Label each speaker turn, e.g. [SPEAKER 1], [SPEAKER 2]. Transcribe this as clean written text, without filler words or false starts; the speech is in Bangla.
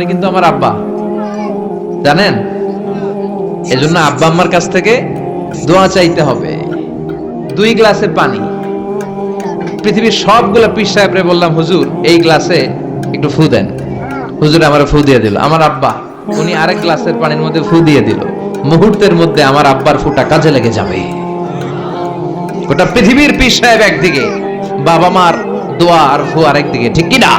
[SPEAKER 1] উনি কিন্তু আমার আব্বা, জানেন? এজন্য আব্বা আম্মার কাছ থেকে দোয়া চাইতে হবে। 2 গ্লাসে পানি, পৃথিবীর সবগুলা পীর সাহেবরে বললাম হুজুর এই গ্লাসে একটু ফু দেন, হুজুর আমার ফু দিয়ে দিল। আমার আব্বা উনি আরেক গ্লাসের পানির মধ্যে ফু দিয়ে দিল, মুহূর্তের মধ্যে আমার আব্বার ফুটা কাজে লেগে যাবে। গোটা পৃথিবীর পীর সাহেব একদিকে, বাবা মার দোয়া আর ফু আরেকদিকে, ঠিক কি না?